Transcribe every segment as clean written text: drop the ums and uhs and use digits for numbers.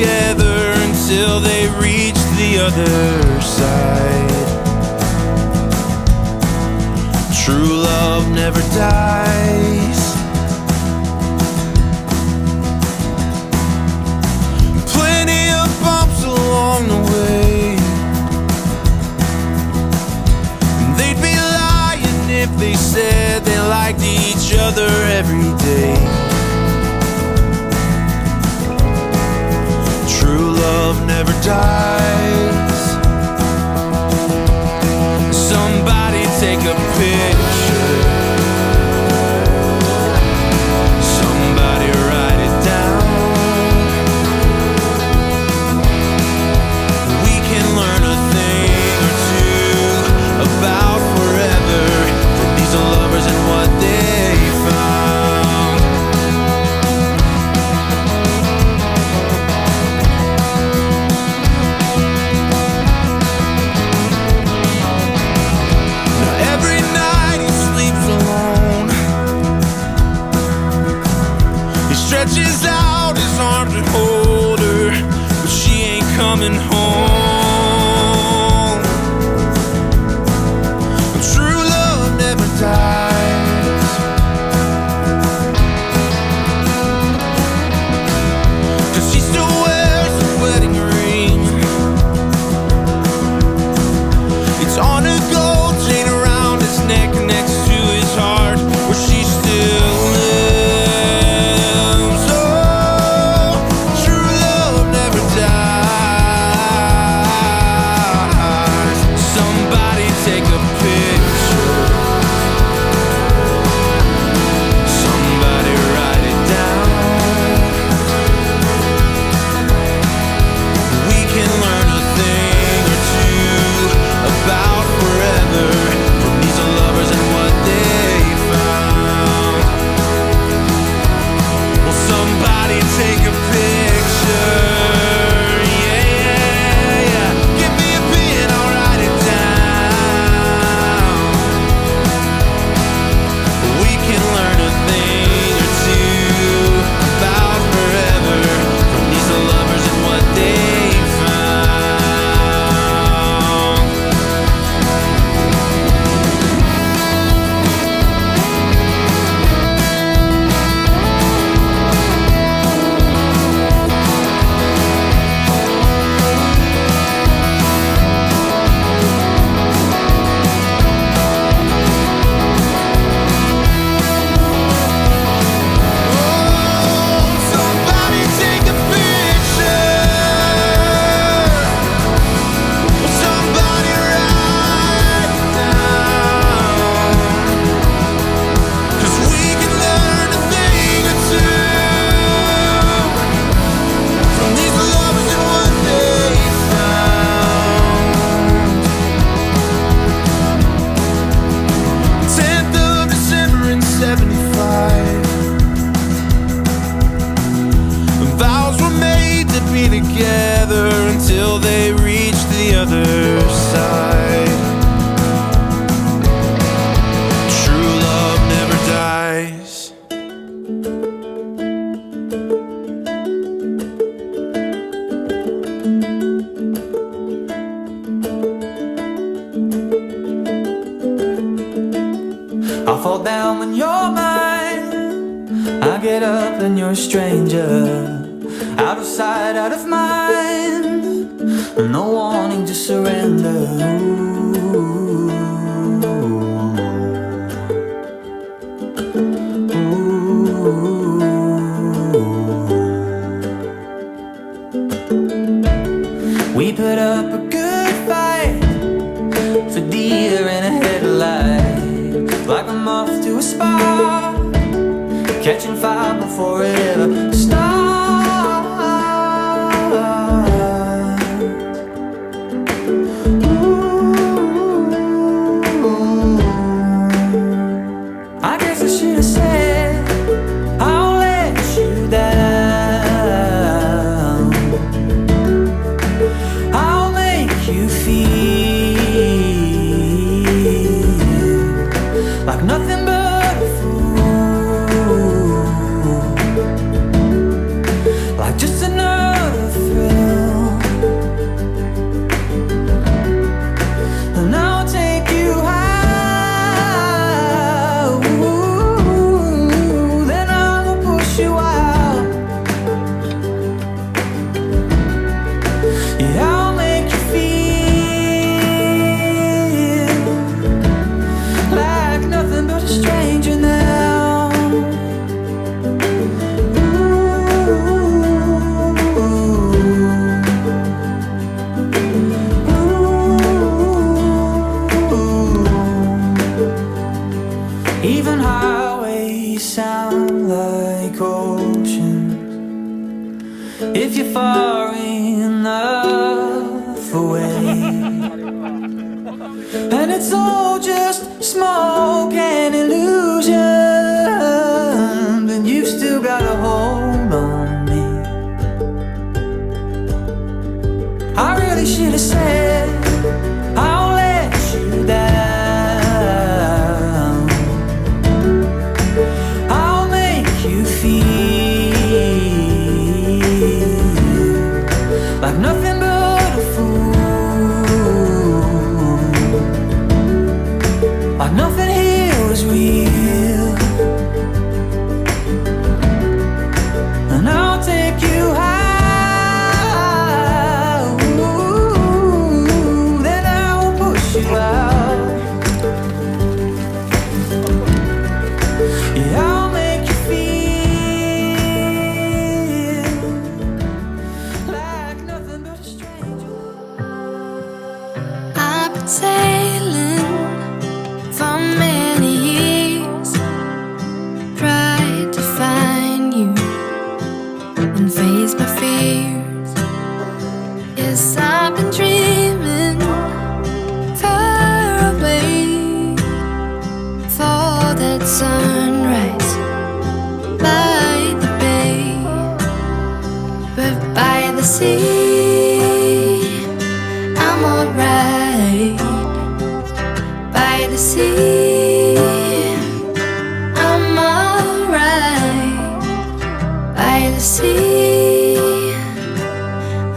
together until they reached the other side. True love never dies. Plenty of bumps along the way, and they'd be lying if they said they liked each other every day. True love never dies. Somebody take a picture. Somebody write it down. We can learn a thing or two about forever from these lovers and what they found. Now every night he sleeps alone. He stretches out his arms and hold her, but she ain't coming home. True love never dies. 'Cause she still wears a wedding ring. It's on a gold chain around his neck next to his heart, where she still lives. Oh, true love never dies. Somebody take a picture. Somebody write it down. We can learn a thing or two about forever from these lovers and what they found. Well, somebody take a picture. Yeah, yeah, yeah. Give me a pen, I'll write it down. We can learn a thing or two about forever from these lovers and what they found. Somebody take a picture. Somebody write it down. 'Cause we can learn a thing or two from these lovers and what they found. 10th of December in 75. Vows were made to be together until they reached the other side. True love never dies. I fall down when you're mine. I get up and you're a stranger. Out of sight, out of mind. No wanting to surrender. We put up a good fight for deer in a headlight. Like I'm off to a spa, catching fire before it ever starts. I guess I should have said I'll let you down. I'll make you feel like nothing but a fool. if you're far enough away. And it's all just smoke and illusion, but you've still got a hold on me. I really should have said I'll let you down. I'll make you feel like nothing but a fool, like nothing here was real. And I'll take you high, then I'll push you out. Yeah, I'll make you feel like nothing but a stranger. I've been sailing for many years, tried to find you and face my fears. Yes, I've been dreaming far away for that sunrise by the bay, but by the sea I'm alright. By the sea I'm alright. By the sea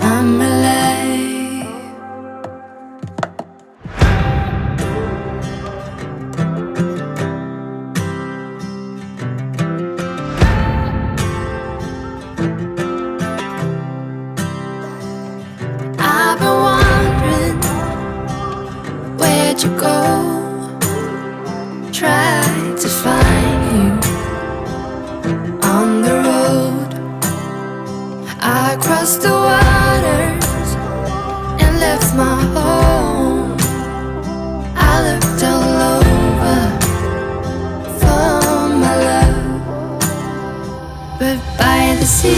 I'm alive. I've been wondering, where'd you go? Tried to find you on the road. I crossed the waters and left my home. I looked all over for my love, but by the sea